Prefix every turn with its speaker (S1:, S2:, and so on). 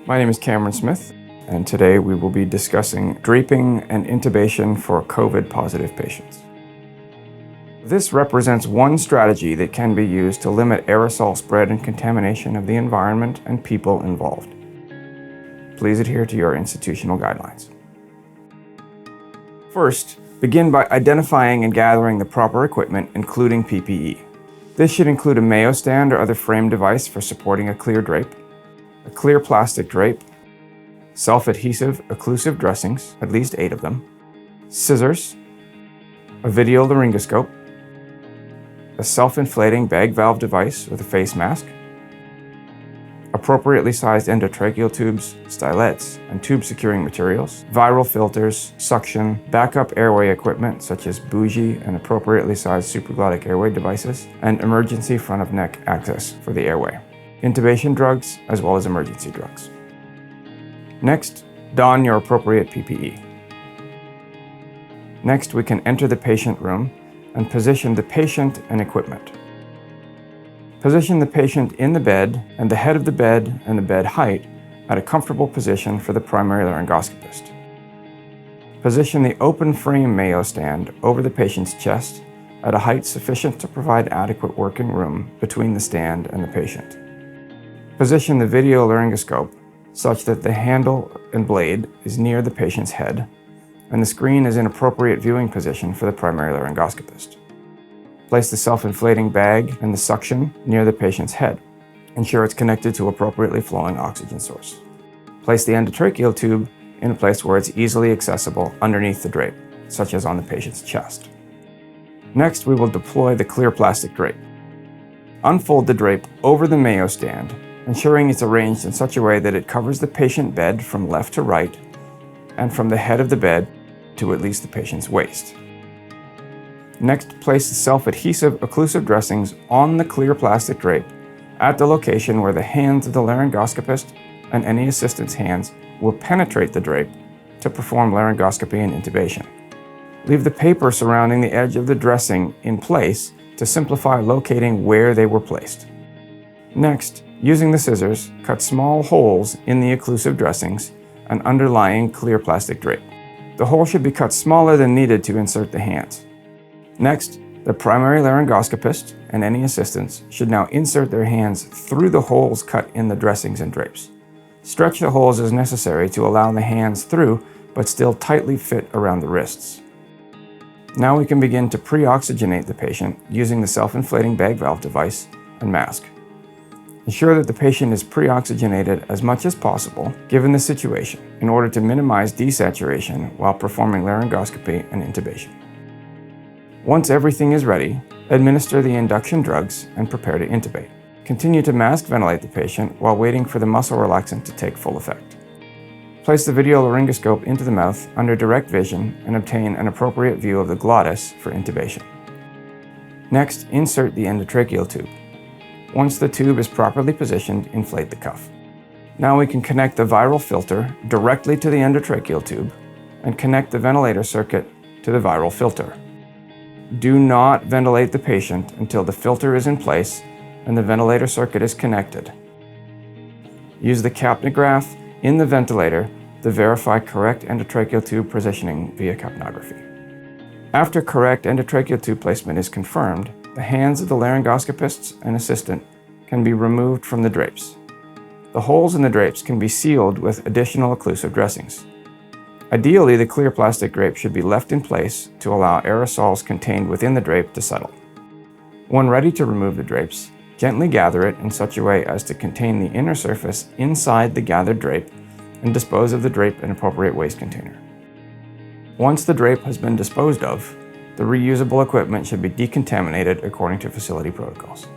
S1: My name is Cameron Smith, and today we will be discussing draping and intubation for COVID-positive patients. This represents one strategy that can be used to limit aerosol spread and contamination of the environment and people involved. Please adhere to your institutional guidelines. First, begin by identifying and gathering the proper equipment, including PPE. This should include a Mayo stand or other frame device for supporting a clear drape, a clear plastic drape, self-adhesive occlusive dressings, at least 8 of them, scissors, a video laryngoscope, a self-inflating bag valve device with a face mask, appropriately sized endotracheal tubes, stylets, and tube securing materials, viral filters, suction, backup airway equipment such as bougie and appropriately sized supraglottic airway devices, and emergency front of neck access for the airway, intubation drugs, as well as emergency drugs. Next, don your appropriate PPE. Next, we can enter the patient room and position the patient and equipment. Position the patient in the bed and the head of the bed and the bed height at a comfortable position for the primary laryngoscopist. Position the open frame Mayo stand over the patient's chest at a height sufficient to provide adequate working room between the stand and the patient. Position the video laryngoscope such that the handle and blade is near the patient's head and the screen is in appropriate viewing position for the primary laryngoscopist. Place the self-inflating bag and the suction near the patient's head. Ensure it's connected to appropriately flowing oxygen source. Place the endotracheal tube in a place where it's easily accessible underneath the drape, such as on the patient's chest. Next, we will deploy the clear plastic drape. Unfold the drape over the Mayo stand, ensuring it's arranged in such a way that it covers the patient bed from left to right and from the head of the bed to at least the patient's waist. Next, place the self-adhesive occlusive dressings on the clear plastic drape at the location where the hands of the laryngoscopist and any assistant's hands will penetrate the drape to perform laryngoscopy and intubation. Leave the paper surrounding the edge of the dressing in place to simplify locating where they were placed. Next, using the scissors, cut small holes in the occlusive dressings and underlying clear plastic drape. The hole should be cut smaller than needed to insert the hands. Next, the primary laryngoscopist and any assistants should now insert their hands through the holes cut in the dressings and drapes. Stretch the holes as necessary to allow the hands through, but still tightly fit around the wrists. Now we can begin to pre-oxygenate the patient using the self-inflating bag valve device and mask. Ensure that the patient is pre-oxygenated as much as possible, given the situation, in order to minimize desaturation while performing laryngoscopy and intubation. Once everything is ready, administer the induction drugs and prepare to intubate. Continue to mask ventilate the patient while waiting for the muscle relaxant to take full effect. Place the video laryngoscope into the mouth under direct vision and obtain an appropriate view of the glottis for intubation. Next, insert the endotracheal tube. Once the tube is properly positioned, inflate the cuff. Now we can connect the viral filter directly to the endotracheal tube and connect the ventilator circuit to the viral filter. Do not ventilate the patient until the filter is in place and the ventilator circuit is connected. Use the capnograph in the ventilator to verify correct endotracheal tube positioning via capnography. After correct endotracheal tube placement is confirmed, the hands of the laryngoscopists and assistant can be removed from the drapes. The holes in the drapes can be sealed with additional occlusive dressings. Ideally, the clear plastic drape should be left in place to allow aerosols contained within the drape to settle. When ready to remove the drapes, gently gather it in such a way as to contain the inner surface inside the gathered drape and dispose of the drape in an appropriate waste container. Once the drape has been disposed of, the reusable equipment should be decontaminated according to facility protocols.